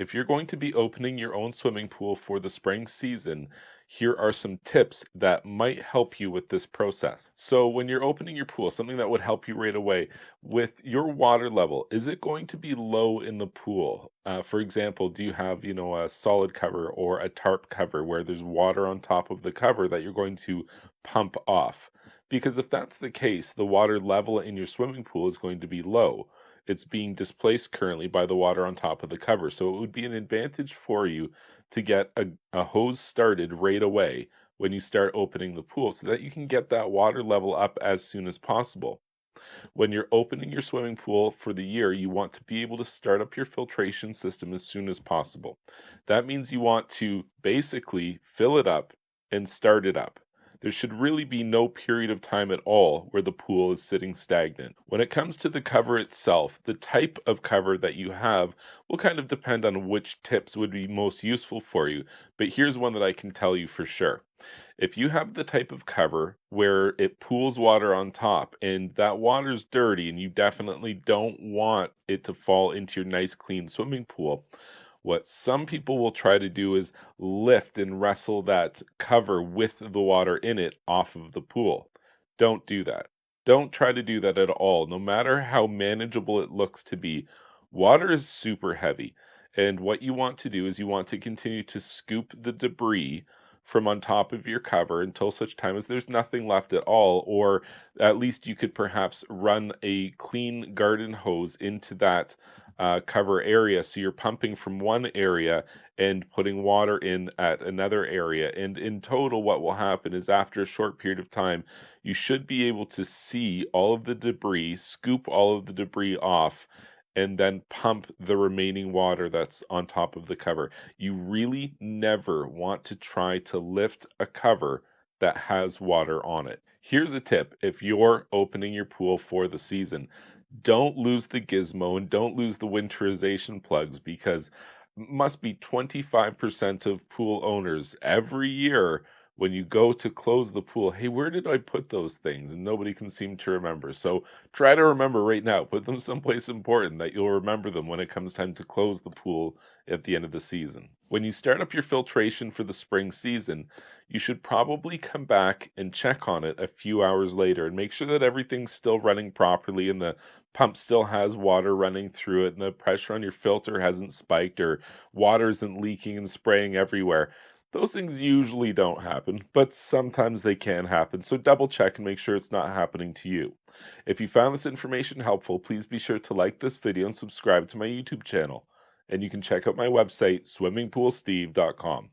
If you're going to be opening your own swimming pool for the spring season, here are some tips that might help you with this process. So, when you're opening your pool, something that would help you right away with your water level, is it going to be low in the pool? For example, do you have, a solid cover or a tarp cover where there's water on top of the cover that you're going to pump off? Because if that's the case, the water level in your swimming pool is going to be low. It's being displaced currently by the water on top of the cover. So it would be an advantage for you to get a hose started right away when you start opening the pool so that you can get that water level up as soon as possible. When you're opening your swimming pool for the year, you want to be able to start up your filtration system as soon as possible. That means you want to basically fill it up and start it up. There should really be no period of time at all where the pool is sitting stagnant. When it comes to the cover itself, the type of cover that you have will kind of depend on which tips would be most useful for you. But here's one that I can tell you for sure. If you have the type of cover where it pools water on top and that water's dirty and you definitely don't want it to fall into your nice clean swimming pool, what some people will try to do is lift and wrestle that cover with the water in it off of the pool. Don't do that. Don't try to do that at all. No matter how manageable it looks to be, water is super heavy. And what you want to do is you want to continue to scoop the debris from on top of your cover until such time as there's nothing left at all, or at least you could perhaps run a clean garden hose into that cover area. So you're pumping from one area and putting water in at another area. And in total, what will happen is after a short period of time, you should be able to see all of the debris, scoop all of the debris off, and then pump the remaining water that's on top of the cover. You really never want to try to lift a cover that has water on it. Here's a tip if you're opening your pool for the season, don't lose the gizmo and don't lose the winterization plugs because must be 25% of pool owners every year when you go to close the pool, hey, where did I put those things? And nobody can seem to remember. So try to remember right now, put them someplace important that you'll remember them when it comes time to close the pool at the end of the season. When you start up your filtration for the spring season, you should probably come back and check on it a few hours later and make sure that everything's still running properly and the pump still has water running through it and the pressure on your filter hasn't spiked or water isn't leaking and spraying everywhere. Those things usually don't happen, but sometimes they can happen. So double check and make sure it's not happening to you. If you found this information helpful, please be sure to like this video and subscribe to my YouTube channel. And you can check out my website, swimmingpoolsteve.com.